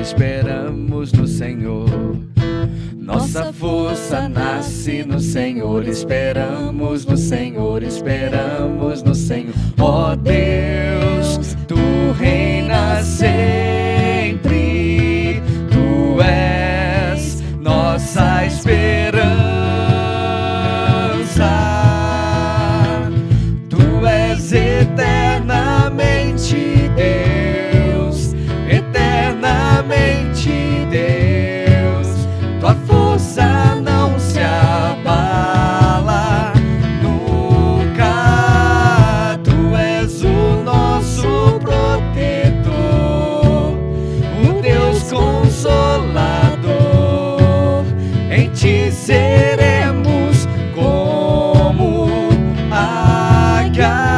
esperamos no Senhor. Nossa força nasce no Senhor, esperamos no Senhor, esperamos no Senhor. Ó Deus, Tu reinas sempre, Tu és nossa esperança. Tu és eternamente Deus, eternamente Deus. Tua força não se abala nunca. Tu és o nosso protetor, o Deus consolador. Em Ti seremos como águias.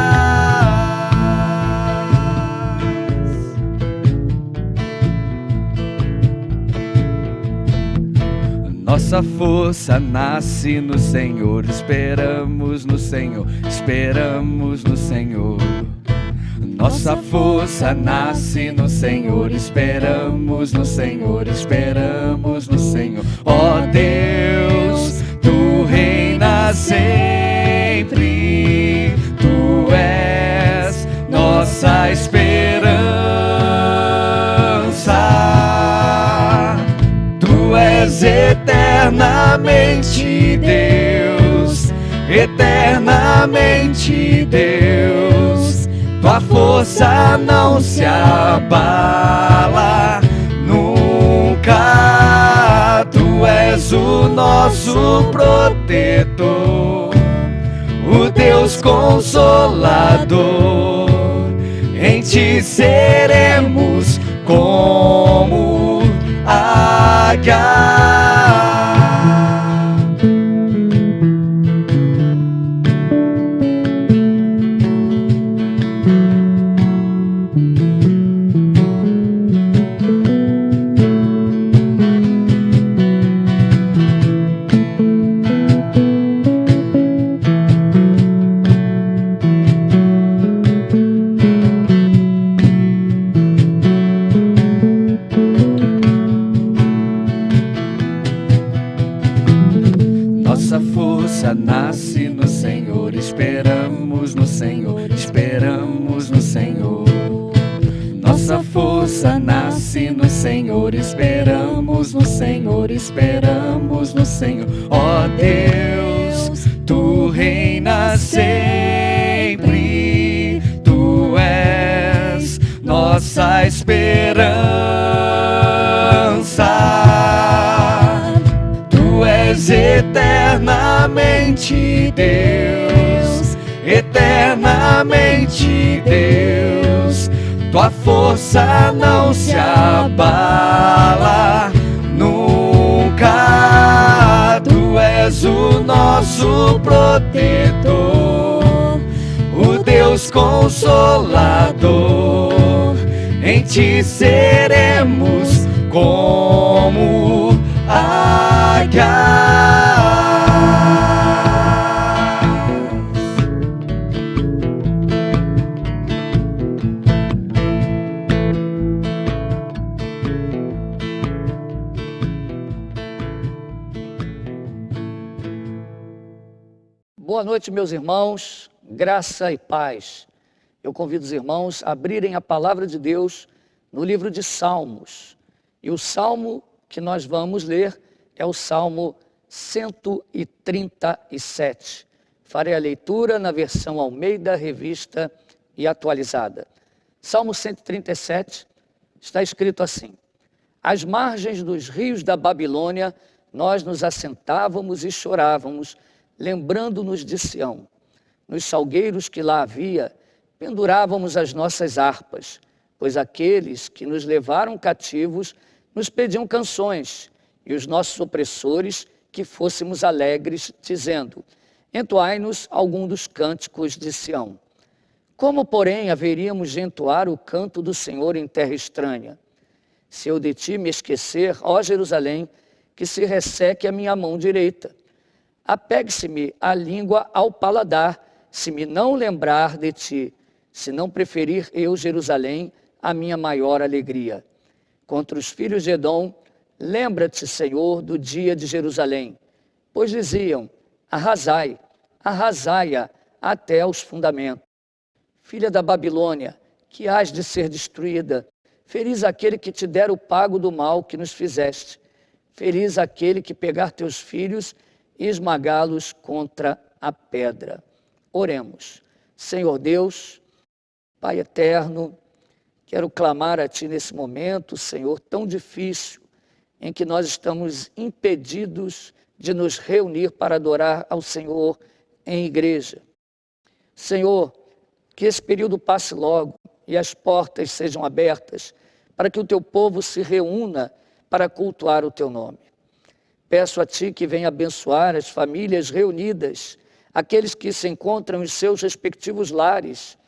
Nossa força nasce no Senhor, esperamos no Senhor, esperamos no Senhor. Nossa força nasce no Senhor, esperamos no Senhor, esperamos no Senhor. Ó Deus, Tu reinas sempre, Tu és nossa esperança. Tu és eternamente Deus, eternamente Deus. Tua força não se abala nunca. Tu és o nosso protetor, o Deus consolador. Em Ti seremos como águias. Nossa força nasce no Senhor, esperamos no Senhor, esperamos no Senhor. Nossa força nasce no Senhor, esperamos no Senhor, esperamos no Senhor. Ó Deus, Tu reinas sempre, Tu és nossa esperança. Tu és eternamente Deus, eternamente Deus. Tua força não se abala nunca. Tu és o nosso protetor, o Deus consolador. Em Ti seremos como águias. Boa noite, meus irmãos, graça e paz. Eu convido os irmãos a abrirem a palavra de Deus no livro de Salmos. E o salmo que nós vamos ler é o Salmo 137. Farei a leitura na versão Almeida, Revista e Atualizada. Salmo 137 está escrito assim: às margens dos rios da Babilônia, nós nos assentávamos e chorávamos, lembrando-nos de Sião. Nos salgueiros que lá havia, pendurávamos as nossas harpas, pois aqueles que nos levaram cativos nos pediam canções, e os nossos opressores que fôssemos alegres, dizendo: entoai-nos algum dos cânticos de Sião. Como, porém, haveríamos de entoar o canto do Senhor em terra estranha? Se eu de ti me esquecer, ó Jerusalém, que se resseque a minha mão direita. Apegue-se-me a língua ao paladar, se me não lembrar de ti, se não preferir eu, Jerusalém, a minha maior alegria. contra os filhos de Edom, lembra-te, Senhor, do dia de Jerusalém. Pois diziam, arrasai, arrasai-a até os fundamentos. Filha da Babilônia, que hás de ser destruída, feliz aquele que te der o pago do mal que nos fizeste. Feliz aquele que pegar teus filhos e esmagá-los contra a pedra. Oremos. Senhor Deus, Pai eterno, quero clamar a Ti nesse momento, Senhor, tão difícil, em que nós estamos impedidos de nos reunir para adorar ao Senhor em igreja. Senhor, que esse período passe logo e as portas sejam abertas para que o Teu povo se reúna para cultuar o Teu nome. Peço a Ti que venha abençoar as famílias reunidas, aqueles que se encontram em seus respectivos lares,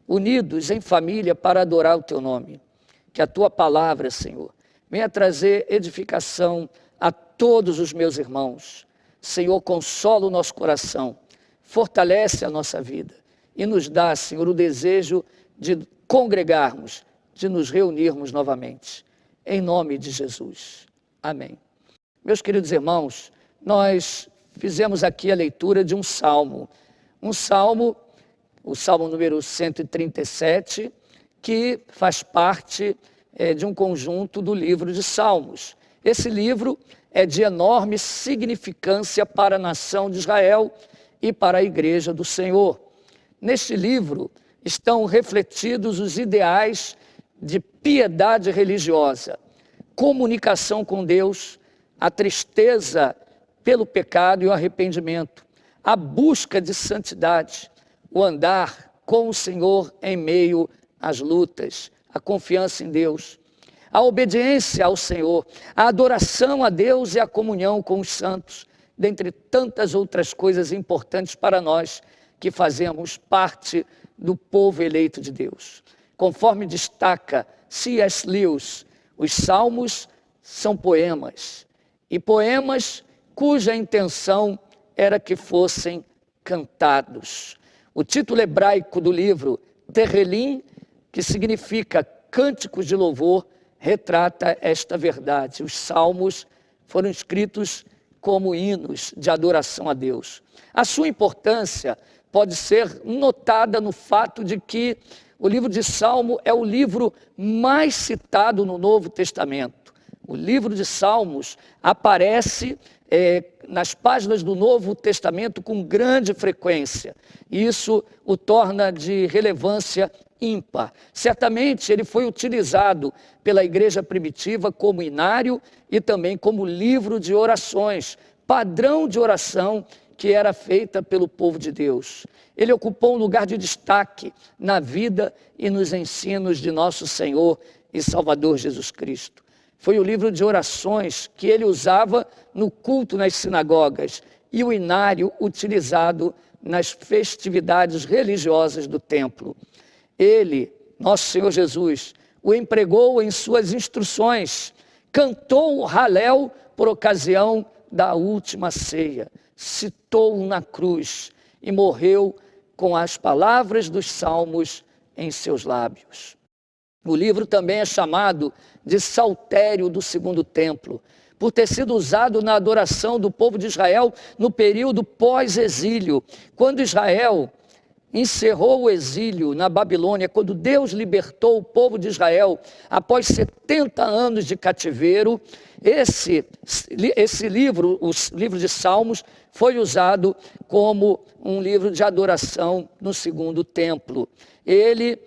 unidos em família para adorar o Teu nome. Que a Tua palavra, Senhor, venha trazer edificação a todos os meus irmãos. Senhor, consola o nosso coração, fortalece a nossa vida e nos dá, Senhor, o desejo de congregarmos, de nos reunirmos novamente. Em nome de Jesus. Amém. Meus queridos irmãos, nós fizemos aqui a leitura de um salmo. O salmo número 137, que faz parte de um conjunto do livro de Salmos. Esse livro é de enorme significância para a nação de Israel e para a igreja do Senhor. Neste livro estão refletidos os ideais de piedade religiosa, comunicação com Deus, a tristeza pelo pecado e o arrependimento, a busca de santidade, o andar com o Senhor em meio às lutas, a confiança em Deus, a obediência ao Senhor, a adoração a Deus e a comunhão com os santos, dentre tantas outras coisas importantes para nós que fazemos parte do povo eleito de Deus. Conforme destaca C.S. Lewis, os salmos são poemas, e poemas cuja intenção era que fossem cantados. O título hebraico do livro, Terrelim, que significa cânticos de louvor, retrata esta verdade. Os salmos foram escritos como hinos de adoração a Deus. A sua importância pode ser notada no fato de que o livro de Salmo é o livro mais citado no Novo Testamento. O livro de Salmos aparece nas páginas do Novo Testamento com grande frequência. Isso o torna de relevância ímpar. Certamente ele foi utilizado pela igreja primitiva como inário e também como livro de orações, padrão de oração que era feita pelo povo de Deus. Ele ocupou um lugar de destaque na vida e nos ensinos de nosso Senhor e Salvador Jesus Cristo. Foi o livro de orações que ele usava no culto nas sinagogas e o inário utilizado nas festividades religiosas do templo. Ele, nosso Senhor Jesus, o empregou em suas instruções, cantou o Halel por ocasião da última ceia, citou-o na cruz e morreu com as palavras dos salmos em seus lábios. O livro também é chamado de Saltério do Segundo Templo, por ter sido usado na adoração do povo de Israel no período pós-exílio, quando Israel encerrou o exílio na Babilônia, quando Deus libertou o povo de Israel após 70 anos de cativeiro. Esse livro, o livro de Salmos, foi usado como um livro de adoração no Segundo Templo. Ele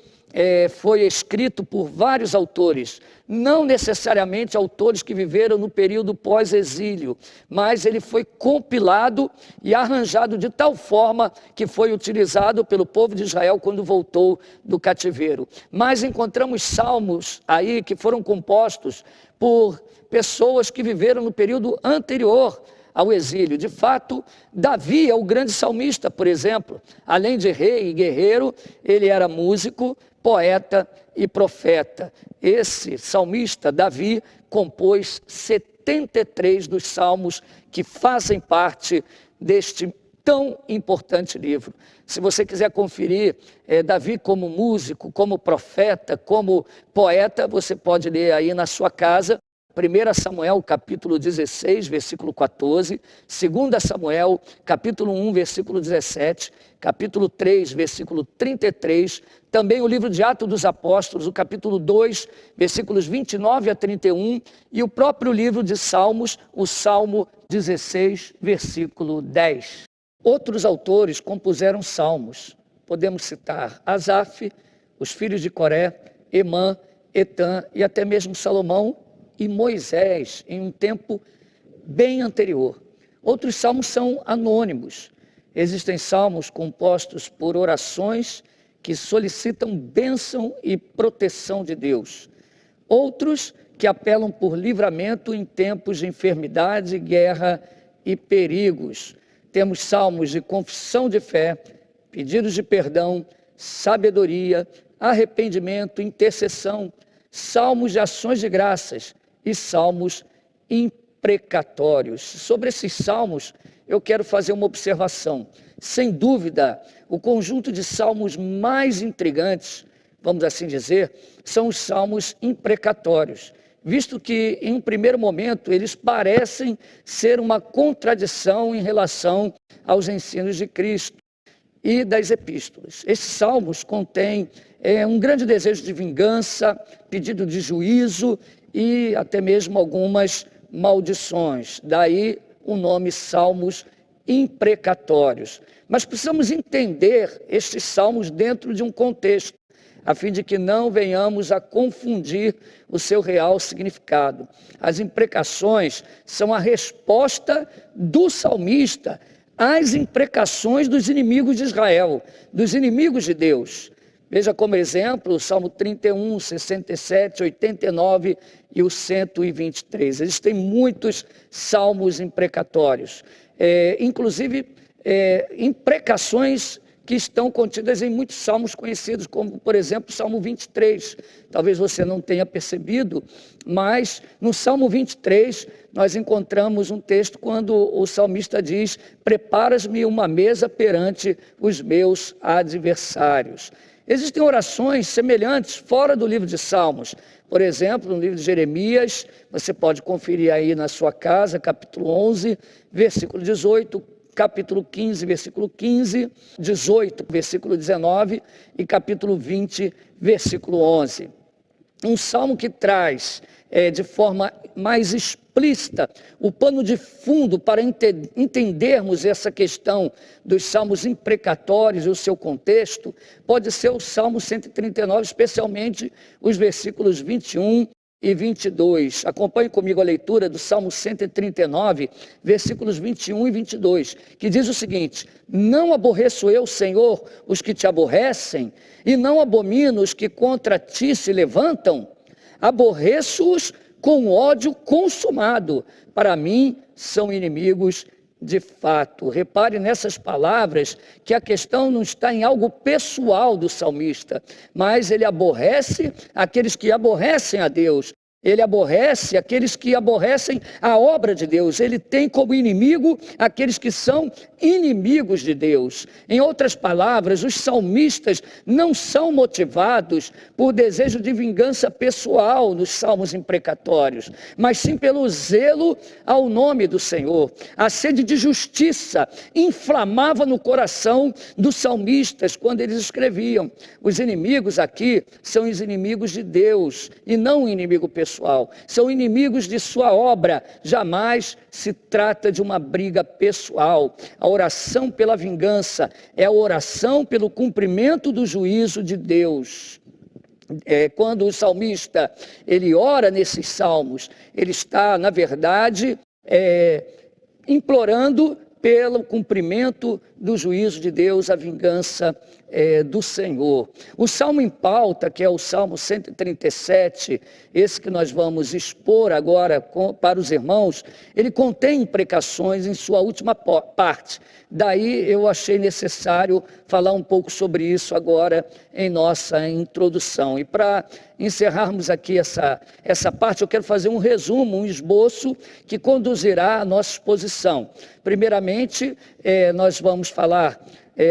foi escrito por vários autores, não necessariamente autores que viveram no período pós-exílio, mas ele foi compilado e arranjado de tal forma que foi utilizado pelo povo de Israel quando voltou do cativeiro. Mas encontramos salmos aí que foram compostos por pessoas que viveram no período anterior ao exílio. De fato, Davi é o grande salmista, por exemplo. Além de rei e guerreiro, ele era músico, poeta e profeta. Esse salmista, Davi, compôs 73 dos salmos que fazem parte deste tão importante livro. Se você quiser conferir Davi como músico, como profeta, como poeta, você pode ler aí na sua casa. 1 Samuel, capítulo 16, versículo 14, 2 Samuel, capítulo 1, versículo 17, capítulo 3, versículo 33, também o livro de Atos dos Apóstolos, o capítulo 2, versículos 29 a 31, e o próprio livro de Salmos, o Salmo 16, versículo 10. Outros autores compuseram salmos. Podemos citar Asaf, os filhos de Coré, Emã, Etã e até mesmo Salomão e Moisés, em um tempo bem anterior. Outros salmos são anônimos. Existem salmos compostos por orações que solicitam bênção e proteção de Deus. Outros que apelam por livramento em tempos de enfermidade, guerra e perigos. Temos salmos de confissão de fé, pedidos de perdão, sabedoria, arrependimento, intercessão, salmos de ações de graças e salmos imprecatórios. Sobre esses salmos, eu quero fazer uma observação. Sem dúvida, o conjunto de salmos mais intrigantes, vamos assim dizer, são os salmos imprecatórios, visto que, em um primeiro momento, eles parecem ser uma contradição em relação aos ensinos de Cristo e das epístolas. Esses salmos contêm um grande desejo de vingança, pedido de juízo e até mesmo algumas maldições. Daí o nome salmos imprecatórios. Mas precisamos entender estes salmos dentro de um contexto, a fim de que não venhamos a confundir o seu real significado. As imprecações são a resposta do salmista às imprecações dos inimigos de Israel, dos inimigos de Deus. Veja como exemplo o Salmo 31, 67, 89 e o 123. Existem muitos salmos imprecatórios, inclusive imprecações que estão contidas em muitos salmos conhecidos, como, por exemplo, o Salmo 23. Talvez você não tenha percebido, mas no Salmo 23 nós encontramos um texto quando o salmista diz: "Preparas-me uma mesa perante os meus adversários". Existem orações semelhantes fora do livro de Salmos. Por exemplo, no livro de Jeremias, você pode conferir aí na sua casa, capítulo 11, versículo 18, capítulo 15, versículo 15, 18, versículo 19 e capítulo 20, versículo 11. Um salmo que traz de forma mais explícita o pano de fundo para entendermos essa questão dos salmos imprecatórios e o seu contexto, pode ser o Salmo 139, especialmente os versículos 21 e 22. Acompanhe comigo a leitura do Salmo 139, versículos 21 e 22, que diz o seguinte: "Não aborreço eu, Senhor, os que te aborrecem, e não abomino os que contra ti se levantam. Aborreço-os com ódio consumado, para mim são inimigos de fato". Repare nessas palavras que a questão não está em algo pessoal do salmista, mas ele aborrece aqueles que aborrecem a Deus. Ele aborrece aqueles que aborrecem a obra de Deus. Ele tem como inimigo aqueles que são inimigos de Deus. Em outras palavras, os salmistas não são motivados por desejo de vingança pessoal nos salmos imprecatórios, mas sim pelo zelo ao nome do Senhor. A sede de justiça inflamava no coração dos salmistas quando eles escreviam. Os inimigos aqui são os inimigos de Deus e não o inimigo pessoal. São inimigos de sua obra. Jamais se trata de uma briga pessoal. A oração pela vingança é a oração pelo cumprimento do juízo de Deus. Quando o salmista ele ora nesses salmos, ele está, na verdade, implorando pelo cumprimento do juízo de Deus, a vingança do Senhor. O salmo em pauta, que é o Salmo 137, esse que nós vamos expor agora para os irmãos, ele contém imprecações em sua última parte. Daí eu achei necessário falar um pouco sobre isso agora em nossa introdução. E para encerrarmos aqui essa parte, eu quero fazer um resumo, um esboço que conduzirá a nossa exposição. Primeiramente, nós vamos falar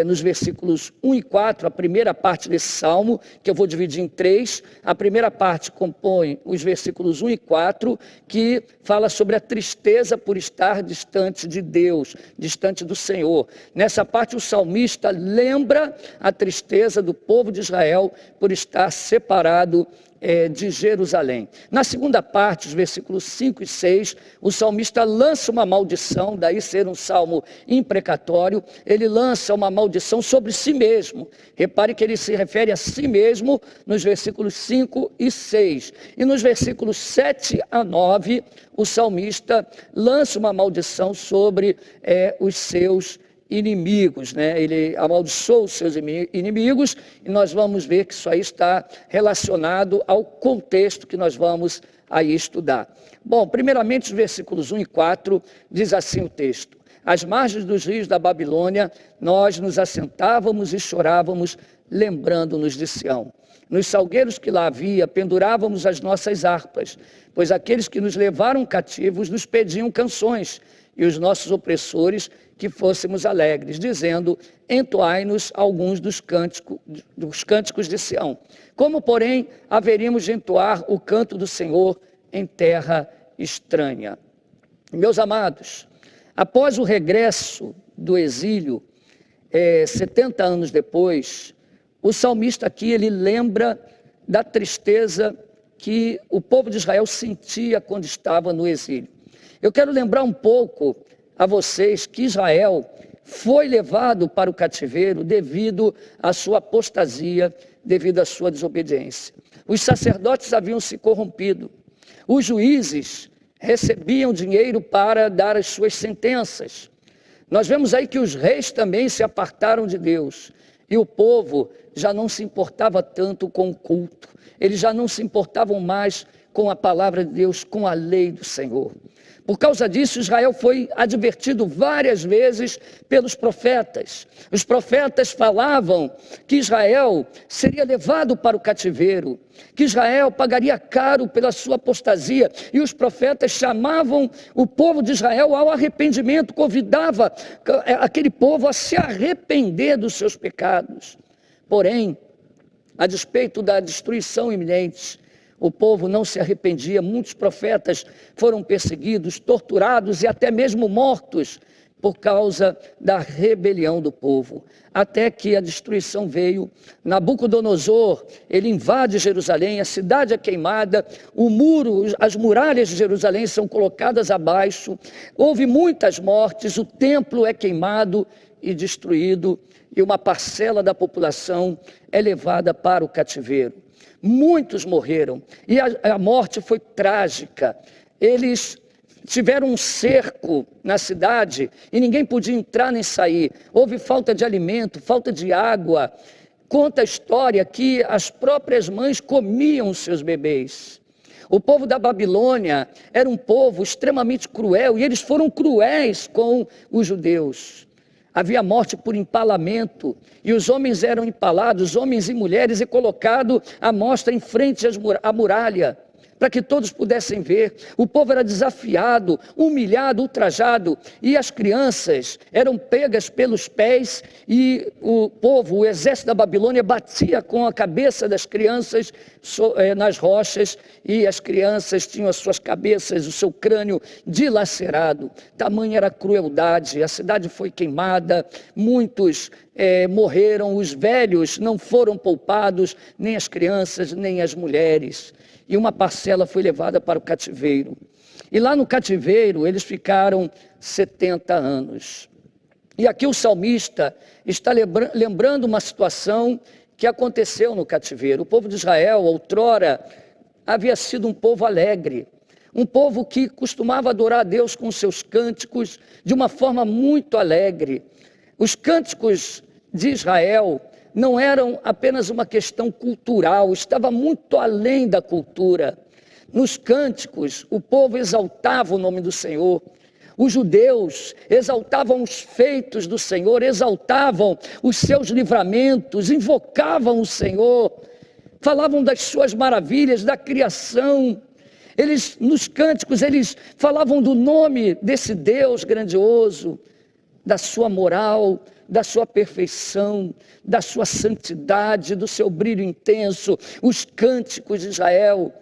nos versículos 1 e 4, a primeira parte desse salmo, que eu vou dividir em 3. A primeira parte compõe os versículos 1 e 4, que fala sobre a tristeza por estar distante de Deus, distante do Senhor. Nessa parte, o salmista lembra a tristeza do povo de Israel por estar separado de Jerusalém. Na segunda parte, os versículos 5 e 6, o salmista lança uma maldição, daí ser um salmo imprecatório, ele lança uma maldição sobre si mesmo. Repare que ele se refere a si mesmo nos versículos 5 e 6. E nos versículos 7 a 9, o salmista lança uma maldição sobre os seus inimigos, né? Ele amaldiçoou os seus inimigos, e nós vamos ver que isso aí está relacionado ao contexto que nós vamos aí estudar. Bom, primeiramente os versículos 1 e 4, diz assim o texto: às margens dos rios da Babilônia, nós nos assentávamos e chorávamos, lembrando-nos de Sião. Nos salgueiros que lá havia, pendurávamos as nossas harpas, pois aqueles que nos levaram cativos nos pediam canções, e os nossos opressores que fôssemos alegres, dizendo: entoai-nos alguns dos cânticos de Sião. Como, porém, haveríamos de entoar o canto do Senhor em terra estranha? Meus amados, após o regresso do exílio, 70 anos depois, o salmista aqui, ele lembra da tristeza que o povo de Israel sentia quando estava no exílio. Eu quero lembrar um pouco a vocês que Israel foi levado para o cativeiro devido à sua apostasia, devido à sua desobediência. Os sacerdotes haviam se corrompido. Os juízes recebiam dinheiro para dar as suas sentenças. Nós vemos aí que os reis também se apartaram de Deus. E o povo já não se importava tanto com o culto. Eles já não se importavam mais com a palavra de Deus, com a lei do Senhor. Por causa disso, Israel foi advertido várias vezes pelos profetas. Os profetas falavam que Israel seria levado para o cativeiro, que Israel pagaria caro pela sua apostasia, e os profetas chamavam o povo de Israel ao arrependimento, convidava aquele povo a se arrepender dos seus pecados. Porém, a despeito da destruição iminente, o povo não se arrependia. Muitos profetas foram perseguidos, torturados e até mesmo mortos por causa da rebelião do povo. Até que a destruição veio. Nabucodonosor, ele invade Jerusalém, a cidade é queimada, o muro, as muralhas de Jerusalém são colocadas abaixo, houve muitas mortes, o templo é queimado e destruído, e uma parcela da população é levada para o cativeiro. Muitos morreram, e a morte foi trágica. Eles tiveram um cerco na cidade e ninguém podia entrar nem sair. Houve falta de alimento, falta de água. Conta a história que as próprias mães comiam os seus bebês. O povo da Babilônia era um povo extremamente cruel, e eles foram cruéis com os judeus. Havia morte por empalamento, e os homens eram empalados, homens e mulheres, e colocados à mostra em frente à muralha, para que todos pudessem ver. O povo era desafiado, humilhado, ultrajado, e as crianças eram pegas pelos pés, e o povo, o exército da Babilônia, batia com a cabeça das crianças nas rochas, e as crianças tinham as suas cabeças, o seu crânio dilacerado. Tamanha era a crueldade. A cidade foi queimada, muitos morreram, os velhos não foram poupados, nem as crianças, nem as mulheres. E uma parcela foi levada para o cativeiro. E lá no cativeiro eles ficaram 70 anos. E aqui o salmista está lembrando uma situação que aconteceu no cativeiro. O povo de Israel, outrora, havia sido um povo alegre, um povo que costumava adorar a Deus com seus cânticos de uma forma muito alegre. Os cânticos de Israel não eram apenas uma questão cultural, estava muito além da cultura. Nos cânticos, o povo exaltava o nome do Senhor. Os judeus exaltavam os feitos do Senhor, exaltavam os seus livramentos, invocavam o Senhor, falavam das suas maravilhas, da criação. Nos cânticos, eles falavam do nome desse Deus grandioso, da sua moral, da sua perfeição, da sua santidade, do seu brilho intenso. Os cânticos de Israel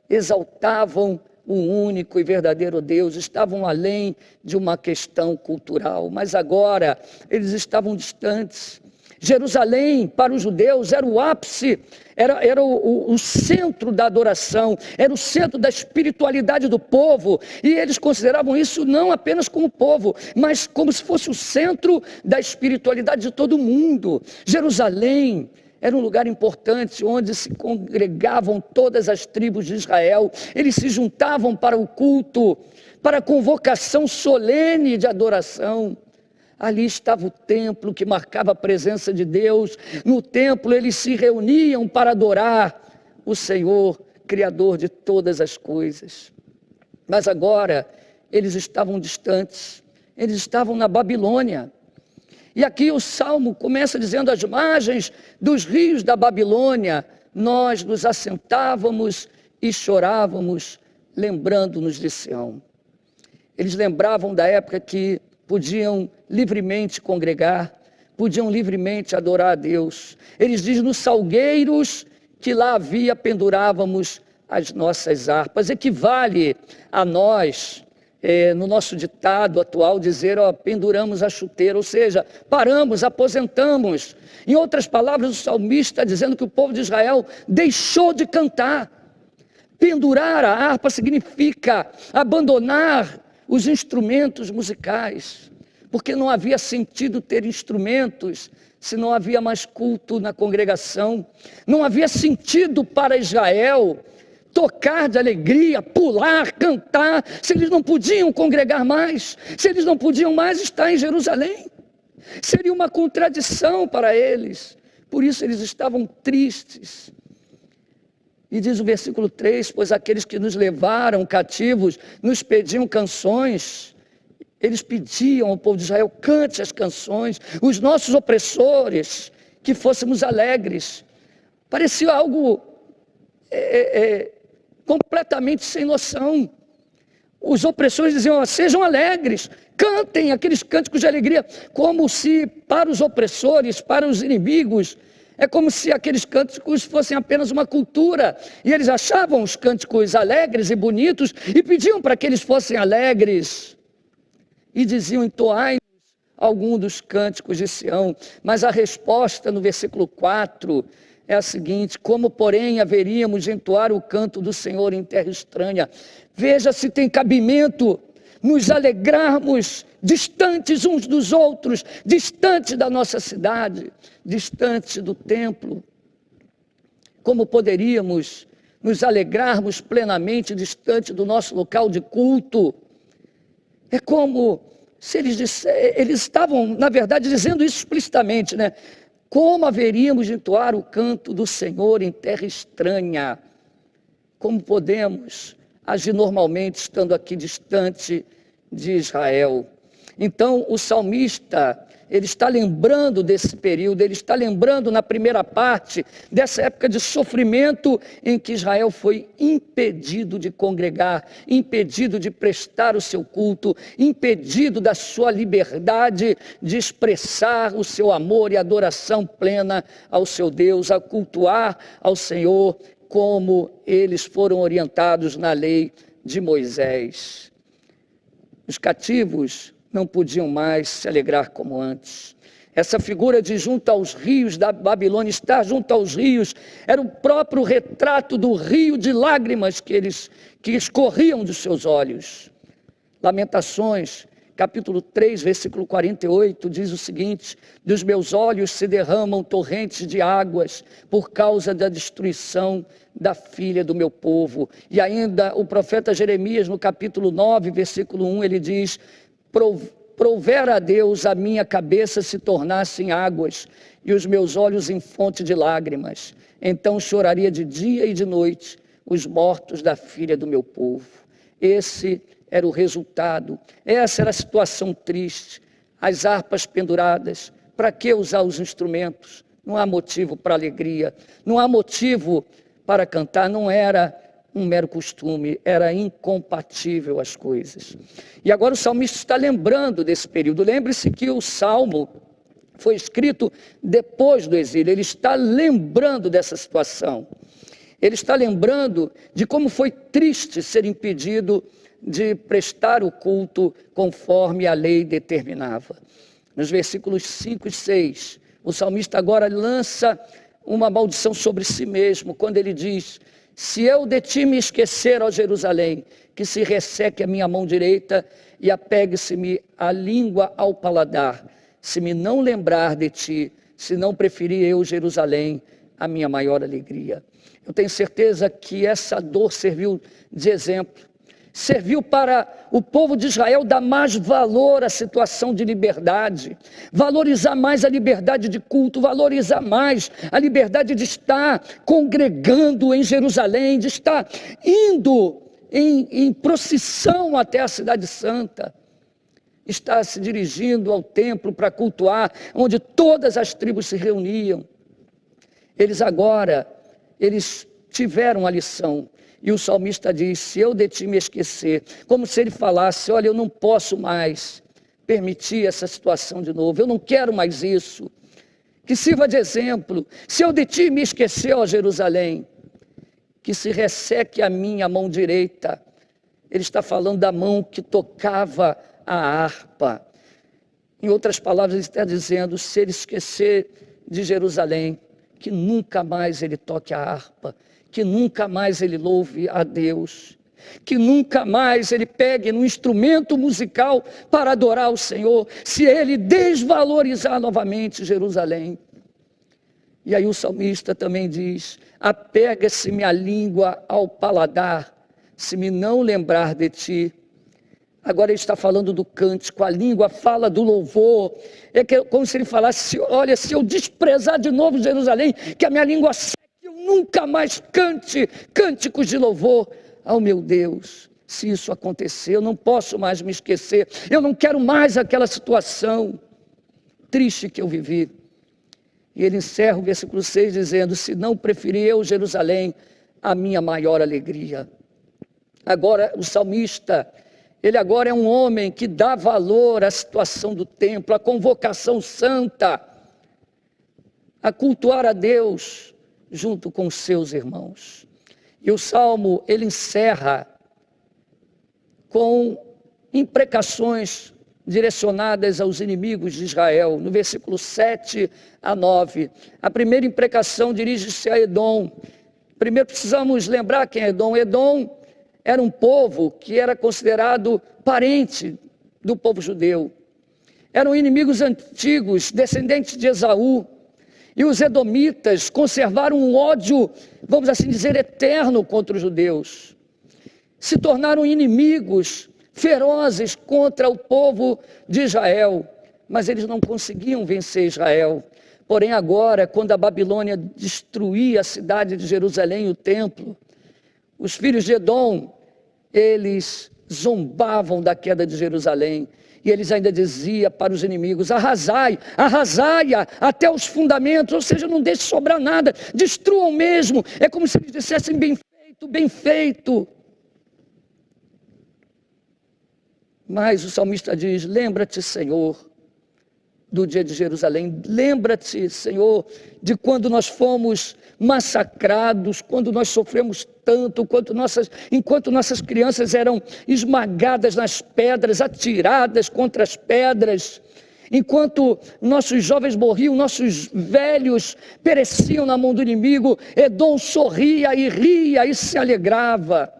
exaltavam o único e verdadeiro Deus, estavam além de uma questão cultural, mas agora eles estavam distantes. Jerusalém, para os judeus, era o ápice, era o centro da adoração, era o centro da espiritualidade do povo, e eles consideravam isso não apenas como povo, mas como se fosse o centro da espiritualidade de todo mundo. Jerusalém era um lugar importante onde se congregavam todas as tribos de Israel. Eles se juntavam para o culto, para a convocação solene de adoração. Ali estava o templo que marcava a presença de Deus. No templo eles se reuniam para adorar o Senhor, Criador de todas as coisas. Mas agora eles estavam distantes, eles estavam na Babilônia. E aqui o Salmo começa dizendo: às margens dos rios da Babilônia, nós nos assentávamos e chorávamos, lembrando-nos de Sião. Eles lembravam da época que podiam livremente congregar, podiam livremente adorar a Deus. Eles dizem: nos salgueiros que lá havia pendurávamos as nossas harpas. Equivale a nós, no nosso ditado atual, dizer: penduramos a chuteira, ou seja, paramos, aposentamos. Em outras palavras, o salmista está dizendo que o povo de Israel deixou de cantar. Pendurar a harpa significa abandonar os instrumentos musicais, porque não havia sentido ter instrumentos se não havia mais culto na congregação. Não havia sentido para Israel tocar de alegria, pular, cantar, se eles não podiam congregar mais, se eles não podiam mais estar em Jerusalém. Seria uma contradição para eles, por isso eles estavam tristes. E diz o versículo 3, pois aqueles que nos levaram cativos nos pediam canções. Eles pediam ao povo de Israel: cante as canções, os nossos opressores, que fôssemos alegres. Parecia algo completamente sem noção. Os opressores diziam: sejam alegres, cantem aqueles cânticos de alegria, como se para os opressores, para os inimigos, é como se aqueles cânticos fossem apenas uma cultura, e eles achavam os cânticos alegres e bonitos, e pediam para que eles fossem alegres, e diziam: entoai-nos algum dos cânticos de Sião. Mas a resposta no versículo 4 é a seguinte: como porém haveríamos de entoar o canto do Senhor em terra estranha? Veja se tem cabimento nos alegrarmos distantes uns dos outros, distantes da nossa cidade, distantes do templo. Como poderíamos nos alegrarmos plenamente distante do nosso local de culto? É como se eles estavam, na verdade, dizendo isso explicitamente, né? Como haveríamos de entoar o canto do Senhor em terra estranha? Como podemos agir normalmente estando aqui distante de Israel? Então o salmista, ele está lembrando desse período, ele está lembrando na primeira parte dessa época de sofrimento em que Israel foi impedido de congregar, impedido de prestar o seu culto, impedido da sua liberdade de expressar o seu amor e adoração plena ao seu Deus, a cultuar ao Senhor como eles foram orientados na lei de Moisés. Os cativos não podiam mais se alegrar como antes. Essa figura de junto aos rios da Babilônia, estar junto aos rios, era o próprio retrato do rio de lágrimas que escorriam dos seus olhos. Lamentações, capítulo 3, versículo 48, diz o seguinte: dos meus olhos se derramam torrentes de águas por causa da destruição da filha do meu povo. E ainda o profeta Jeremias, no capítulo 9, versículo 1, ele diz: provera a Deus, a minha cabeça se tornasse em águas e os meus olhos em fonte de lágrimas. Então choraria de dia e de noite os mortos da filha do meu povo. Esse era o resultado, essa era a situação triste. As harpas penduradas, para que usar os instrumentos? Não há motivo para alegria, não há motivo para cantar, não era um mero costume, era incompatível as coisas. E agora o salmista está lembrando desse período. Lembre-se que o salmo foi escrito depois do exílio, ele está lembrando dessa situação. Ele está lembrando de como foi triste ser impedido de prestar o culto conforme a lei determinava. Nos versículos 5 e 6, o salmista agora lança uma maldição sobre si mesmo, quando ele diz: se eu de ti me esquecer, ó Jerusalém, que se resseque a minha mão direita e apegue-se-me a língua ao paladar, se me não lembrar de ti, se não preferir eu, Jerusalém, a minha maior alegria. Eu tenho certeza que essa dor serviu de exemplo, serviu para o povo de Israel dar mais valor à situação de liberdade, valorizar mais a liberdade de culto, valorizar mais a liberdade de estar congregando em Jerusalém, de estar indo em procissão até a cidade santa, estar se dirigindo ao templo para cultuar, onde todas as tribos se reuniam. Eles tiveram a lição. E o salmista diz: se eu de ti me esquecer, como se ele falasse: olha, eu não posso mais permitir essa situação de novo, eu não quero mais isso. Que sirva de exemplo. Se eu de ti me esquecer, ó Jerusalém, que se resseque a minha mão direita. Ele está falando da mão que tocava a harpa. Em outras palavras, ele está dizendo: se ele esquecer de Jerusalém, que nunca mais ele toque a harpa, que nunca mais ele louve a Deus, que nunca mais ele pegue no instrumento musical para adorar o Senhor, se ele desvalorizar novamente Jerusalém. E aí o salmista também diz: apega-se-me a língua ao paladar, se me não lembrar de ti. Agora ele está falando do cântico, a língua fala do louvor. É como se ele falasse: olha, se eu desprezar de novo Jerusalém, que a minha língua seque, eu nunca mais cante cânticos de louvor ao meu Deus. Se isso acontecer, eu não posso mais me esquecer, eu não quero mais aquela situação triste que eu vivi. E ele encerra o versículo 6 dizendo: se não preferir eu Jerusalém, a minha maior alegria. Agora o salmista, ele agora é um homem que dá valor à situação do templo, à convocação santa, a cultuar a Deus junto com os seus irmãos. E o salmo, ele encerra com imprecações direcionadas aos inimigos de Israel, no versículo 7 a 9. A primeira imprecação dirige-se a Edom. Primeiro precisamos lembrar quem é Edom. Edom era um povo que era considerado parente do povo judeu. Eram inimigos antigos, descendentes de Esaú. E os edomitas conservaram um ódio, vamos assim dizer, eterno contra os judeus. Se tornaram inimigos ferozes contra o povo de Israel. Mas eles não conseguiam vencer Israel. Porém agora, quando a Babilônia destruía a cidade de Jerusalém e o templo, os filhos de Edom, eles zombavam da queda de Jerusalém. E eles ainda diziam para os inimigos: arrasai, arrasai-a até os fundamentos, ou seja, não deixe sobrar nada, destruam mesmo. É como se eles dissessem: bem feito, bem feito. Mas o salmista diz: lembra-te, Senhor, do dia de Jerusalém. Lembra-te, Senhor, de quando nós fomos massacrados, quando nós sofremos tanto, enquanto nossas crianças eram esmagadas nas pedras, atiradas contra as pedras, enquanto nossos jovens morriam, nossos velhos pereciam na mão do inimigo. Edom sorria e ria e se alegrava.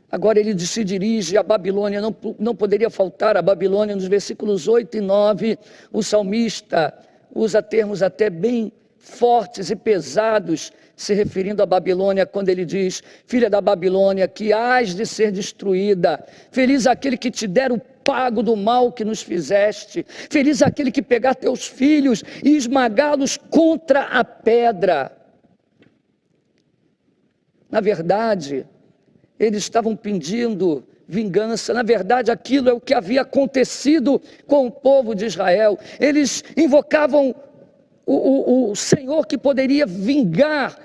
Agora ele se dirige à Babilônia, não poderia faltar a Babilônia. Nos versículos 8 e 9, o salmista usa termos até bem fortes e pesados, se referindo à Babilônia, quando ele diz: filha da Babilônia, que hás de ser destruída, feliz aquele que te der o pago do mal que nos fizeste. Feliz aquele que pegar teus filhos e esmagá-los contra a pedra. Na verdade, eles estavam pedindo vingança. Na verdade, aquilo é o que havia acontecido com o povo de Israel. Eles invocavam o Senhor que poderia vingar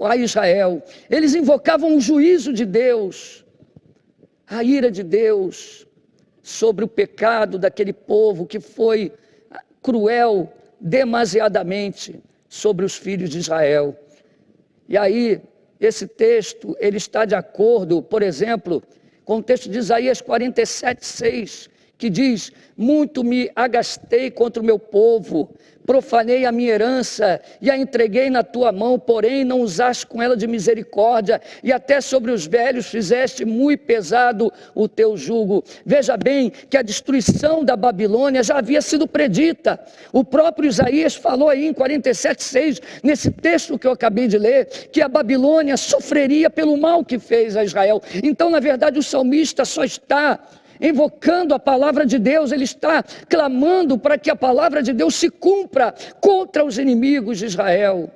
a Israel. Eles invocavam o juízo de Deus, a ira de Deus sobre o pecado daquele povo que foi cruel demasiadamente sobre os filhos de Israel. E aí, esse texto, ele está de acordo, por exemplo, com o texto de Isaías 47:6, que diz: muito me agastei contra o meu povo, profanei a minha herança e a entreguei na tua mão, porém não usaste com ela de misericórdia, e até sobre os velhos fizeste muito pesado o teu jugo. Veja bem que a destruição da Babilônia já havia sido predita. O próprio Isaías falou aí em 47:6, nesse texto que eu acabei de ler, que a Babilônia sofreria pelo mal que fez a Israel. Então, na verdade, o salmista só está invocando a palavra de Deus, ele está clamando para que a palavra de Deus se cumpra contra os inimigos de Israel.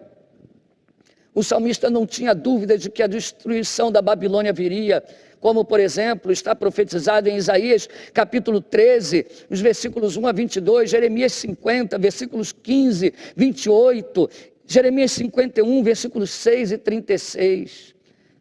O salmista não tinha dúvida de que a destruição da Babilônia viria, como por exemplo está profetizado em Isaías capítulo 13, os versículos 1 a 22, Jeremias 50, versículos 15, 28, Jeremias 51, versículos 6 e 36.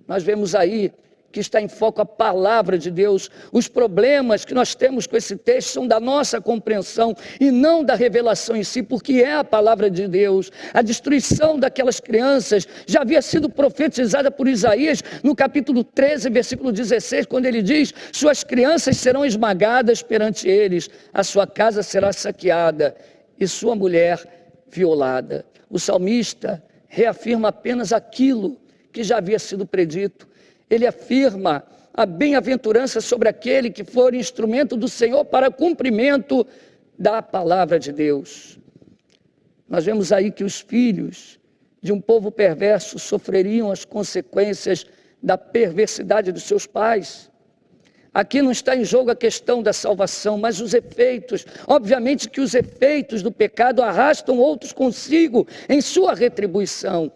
Nós vemos aí que está em foco a palavra de Deus. Os problemas que nós temos com esse texto são da nossa compreensão e não da revelação em si, porque é a palavra de Deus. A destruição daquelas crianças já havia sido profetizada por Isaías no capítulo 13, versículo 16, quando ele diz: suas crianças serão esmagadas perante eles, a sua casa será saqueada e sua mulher violada. O salmista reafirma apenas aquilo que já havia sido predito. Ele afirma a bem-aventurança sobre aquele que for instrumento do Senhor para cumprimento da palavra de Deus. Nós vemos aí que os filhos de um povo perverso sofreriam as consequências da perversidade dos seus pais. Aqui não está em jogo a questão da salvação, mas os efeitos. Obviamente que os efeitos do pecado arrastam outros consigo em sua retribuição.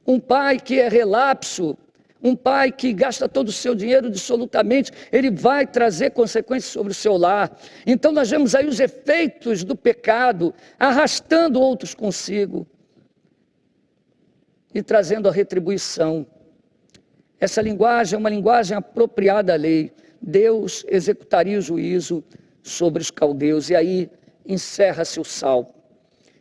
Um pai que é relapso, um pai que gasta todo o seu dinheiro dissolutamente, ele vai trazer consequências sobre o seu lar. Então nós vemos aí os efeitos do pecado arrastando outros consigo e trazendo a retribuição. Essa linguagem é uma linguagem apropriada à lei. Deus executaria o juízo sobre os caldeus. E aí encerra-se o salmo.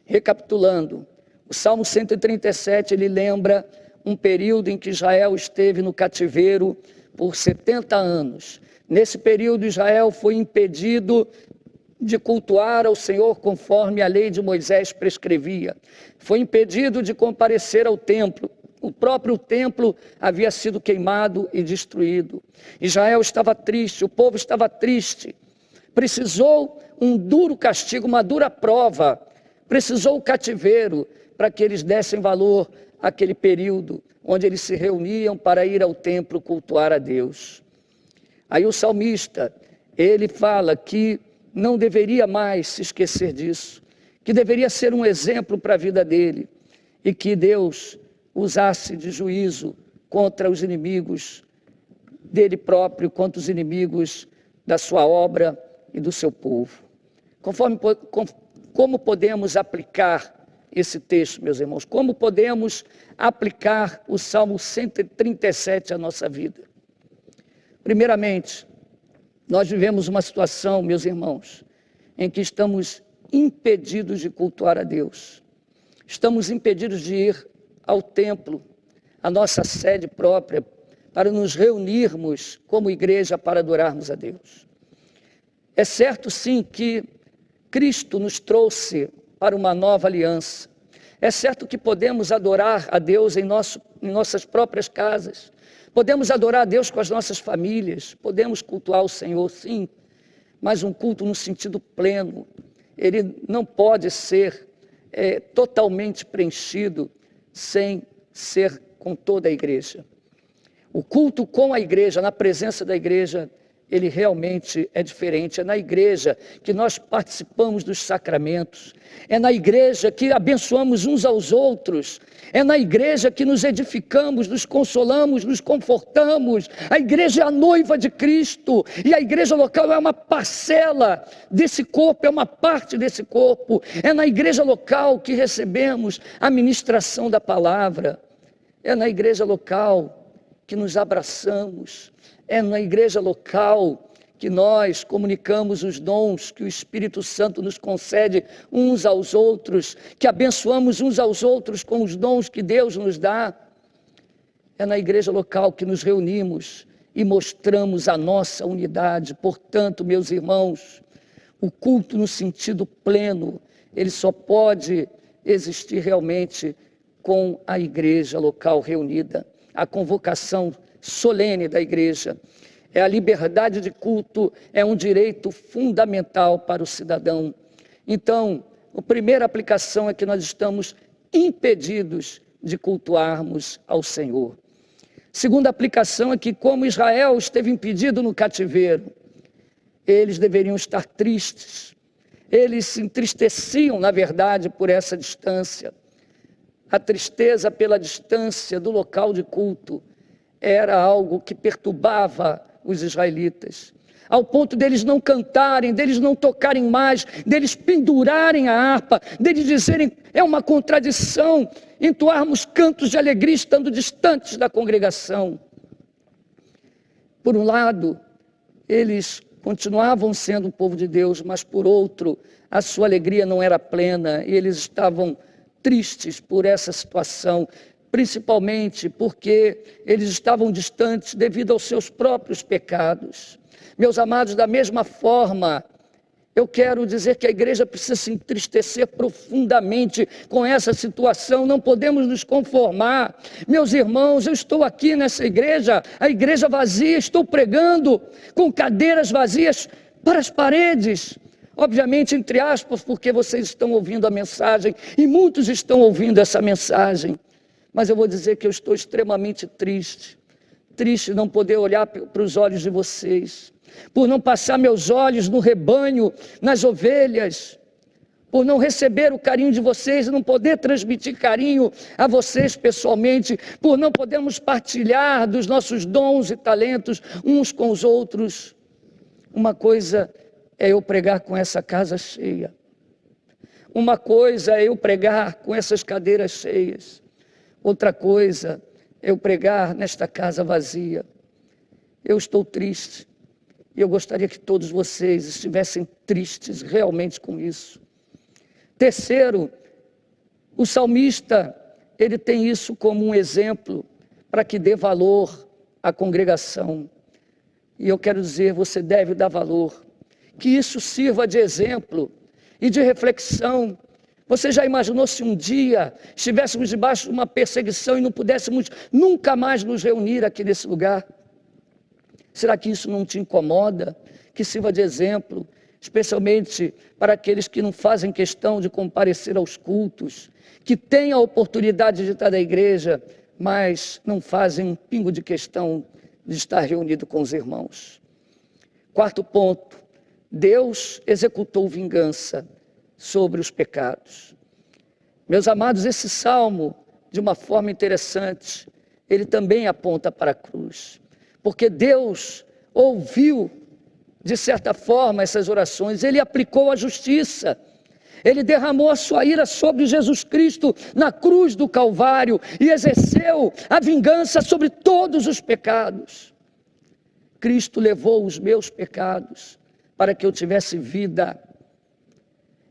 Recapitulando, o Salmo 137, ele lembra um período em que Israel esteve no cativeiro por 70 anos. Nesse período, Israel foi impedido de cultuar ao Senhor conforme a lei de Moisés prescrevia. Foi impedido de comparecer ao templo. O próprio templo havia sido queimado e destruído. Israel estava triste, o povo estava triste. Precisou um duro castigo, uma dura prova. Precisou o cativeiro para que eles dessem valor àquele período onde eles se reuniam para ir ao templo cultuar a Deus. Aí o salmista, ele fala que não deveria mais se esquecer disso, que deveria ser um exemplo para a vida dele e que Deus usasse de juízo contra os inimigos dele próprio, contra os inimigos da sua obra e do seu povo. Como podemos aplicar esse texto, meus irmãos? Como podemos aplicar o Salmo 137 à nossa vida? Primeiramente, nós vivemos uma situação, meus irmãos, em que estamos impedidos de cultuar a Deus. Estamos impedidos de ir ao templo, à nossa sede própria, para nos reunirmos como igreja para adorarmos a Deus. É certo, sim, que Cristo nos trouxe para uma nova aliança. É certo que podemos adorar a Deus em nossas próprias casas. Podemos adorar a Deus com as nossas famílias. Podemos cultuar o Senhor, sim. Mas um culto no sentido pleno, ele não pode ser totalmente preenchido sem ser com toda a igreja. O culto com a igreja, na presença da igreja, ele realmente é diferente. É na igreja que nós participamos dos sacramentos. É na igreja que abençoamos uns aos outros. É na igreja que nos edificamos, nos consolamos, nos confortamos. A igreja é a noiva de Cristo. E a igreja local é uma parcela desse corpo, é uma parte desse corpo. É na igreja local que recebemos a ministração da palavra. É na igreja local que nos abraçamos. É na igreja local que nós comunicamos os dons que o Espírito Santo nos concede uns aos outros, que abençoamos uns aos outros com os dons que Deus nos dá. É na igreja local que nos reunimos e mostramos a nossa unidade. Portanto, meus irmãos, o culto no sentido pleno, ele só pode existir realmente com a igreja local reunida. A convocação solene da igreja. É a liberdade de culto, é um direito fundamental para o cidadão. Então, a primeira aplicação é que nós estamos impedidos de cultuarmos ao Senhor. Segunda aplicação é que, como Israel esteve impedido no cativeiro, eles deveriam estar tristes. Eles se entristeciam, na verdade, por essa distância. A tristeza pela distância do local de culto era algo que perturbava os israelitas, ao ponto deles não cantarem, deles não tocarem mais, deles pendurarem a harpa, deles dizerem, é uma contradição entoarmos cantos de alegria estando distantes da congregação. Por um lado, eles continuavam sendo o povo de Deus, mas por outro, a sua alegria não era plena e eles estavam tristes por essa situação, principalmente porque eles estavam distantes devido aos seus próprios pecados. Meus amados, da mesma forma, eu quero dizer que a igreja precisa se entristecer profundamente com essa situação, não podemos nos conformar. Meus irmãos, eu estou aqui nessa igreja, a igreja vazia, estou pregando com cadeiras vazias para as paredes. Obviamente, entre aspas, porque vocês estão ouvindo a mensagem e muitos estão ouvindo essa mensagem. Mas eu vou dizer que eu estou extremamente triste. Triste não poder olhar para os olhos de vocês, por não passar meus olhos no rebanho, nas ovelhas, por não receber o carinho de vocês, não poder transmitir carinho a vocês pessoalmente, por não podermos partilhar dos nossos dons e talentos uns com os outros. Uma coisa é eu pregar com essa casa cheia. Uma coisa é eu pregar com essas cadeiras cheias. Outra coisa é eu pregar nesta casa vazia. Eu estou triste e eu gostaria que todos vocês estivessem tristes realmente com isso. Terceiro, o salmista, ele tem isso como um exemplo para que dê valor à congregação. E eu quero dizer, você deve dar valor, que isso sirva de exemplo e de reflexão. Você já imaginou se um dia estivéssemos debaixo de uma perseguição e não pudéssemos nunca mais nos reunir aqui nesse lugar? Será que isso não te incomoda? Que sirva de exemplo, especialmente para aqueles que não fazem questão de comparecer aos cultos, que têm a oportunidade de estar na igreja, mas não fazem um pingo de questão de estar reunido com os irmãos. Quarto ponto, Deus executou vingança sobre os pecados. Meus amados, esse salmo, de uma forma interessante, ele também aponta para a cruz, porque Deus ouviu, de certa forma, essas orações, ele aplicou a justiça, ele derramou a sua ira sobre Jesus Cristo na cruz do Calvário e exerceu a vingança sobre todos os pecados. Cristo levou os meus pecados para que eu tivesse vida.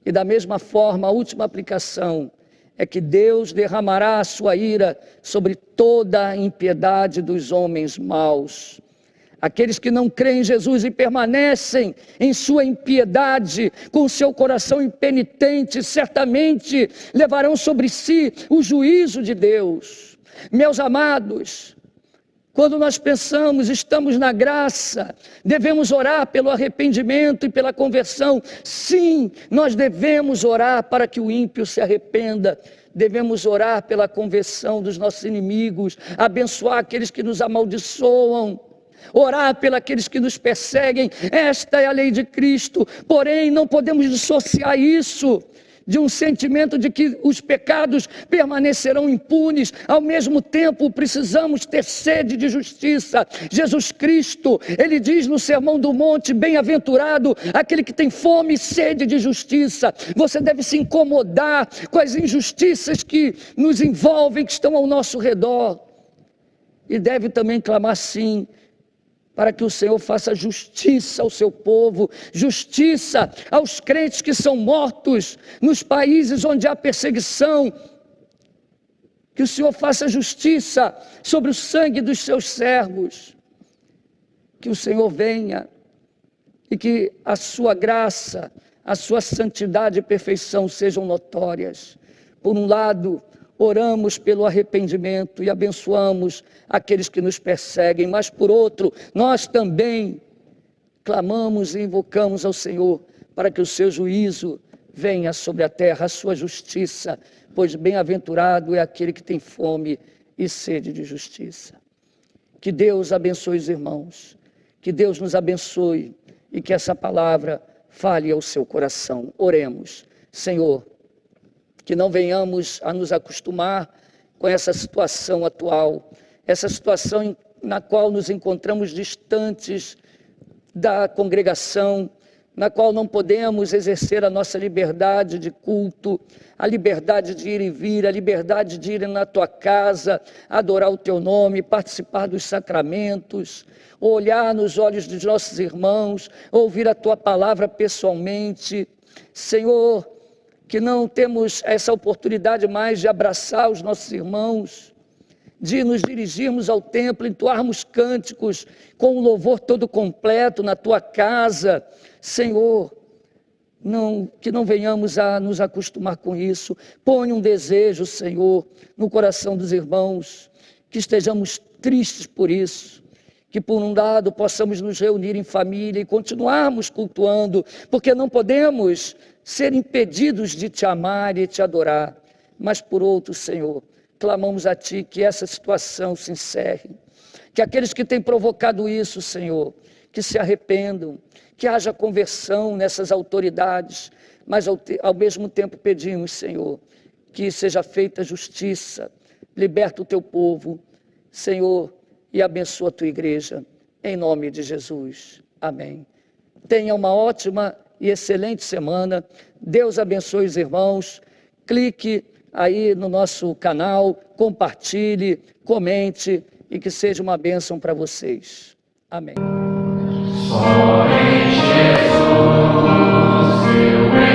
E da mesma forma, a última aplicação é que Deus derramará a sua ira sobre toda a impiedade dos homens maus. Aqueles que não creem em Jesus e permanecem em sua impiedade, com seu coração impenitente, certamente levarão sobre si o juízo de Deus. Meus amados, quando nós pensamos, estamos na graça, devemos orar pelo arrependimento e pela conversão. Sim, nós devemos orar para que o ímpio se arrependa. Devemos orar pela conversão dos nossos inimigos, abençoar aqueles que nos amaldiçoam. orar pelos que nos perseguem. Esta é a lei de Cristo, porém não podemos dissociar isso de um sentimento de que os pecados permanecerão impunes. Ao mesmo tempo, precisamos ter sede de justiça. Jesus Cristo, ele diz no Sermão do Monte: bem-aventurado aquele que tem fome e sede de justiça. Você deve se incomodar com as injustiças que nos envolvem, que estão ao nosso redor, e deve também clamar sim, para que o Senhor faça justiça ao seu povo, justiça aos crentes que são mortos nos países onde há perseguição. Que o Senhor faça justiça sobre o sangue dos seus servos. Que o Senhor venha e que a sua graça, a sua santidade e perfeição sejam notórias. Por um lado, oramos pelo arrependimento e abençoamos aqueles que nos perseguem, mas por outro, nós também clamamos e invocamos ao Senhor para que o seu juízo venha sobre a terra, a sua justiça, pois bem-aventurado é aquele que tem fome e sede de justiça. Que Deus abençoe os irmãos, que Deus nos abençoe e que essa palavra fale ao seu coração. Oremos. Senhor, que não venhamos a nos acostumar com essa situação atual, essa situação na qual nos encontramos distantes da congregação, na qual não podemos exercer a nossa liberdade de culto, a liberdade de ir e vir, a liberdade de ir na tua casa, adorar o teu nome, participar dos sacramentos, olhar nos olhos dos nossos irmãos, ouvir a tua palavra pessoalmente. Senhor, que não temos essa oportunidade mais de abraçar os nossos irmãos, de nos dirigirmos ao templo, entoarmos cânticos com um louvor todo completo na tua casa. Senhor, que não venhamos a nos acostumar com isso. Põe um desejo, Senhor, no coração dos irmãos, que estejamos tristes por isso, que por um lado possamos nos reunir em família e continuarmos cultuando, porque não podemos ser impedidos de te amar e te adorar. Mas por outro, Senhor, clamamos a ti que essa situação se encerre, que aqueles que têm provocado isso, Senhor, que se arrependam, que haja conversão nessas autoridades, mas ao mesmo tempo pedimos, Senhor, que seja feita justiça, liberta o teu povo, Senhor, e abençoa a tua igreja, em nome de Jesus. Amém. Tenha uma ótima e excelente semana. Deus abençoe os irmãos. Clique aí no nosso canal, compartilhe, comente e que seja uma bênção para vocês. Amém. Só em Jesus eu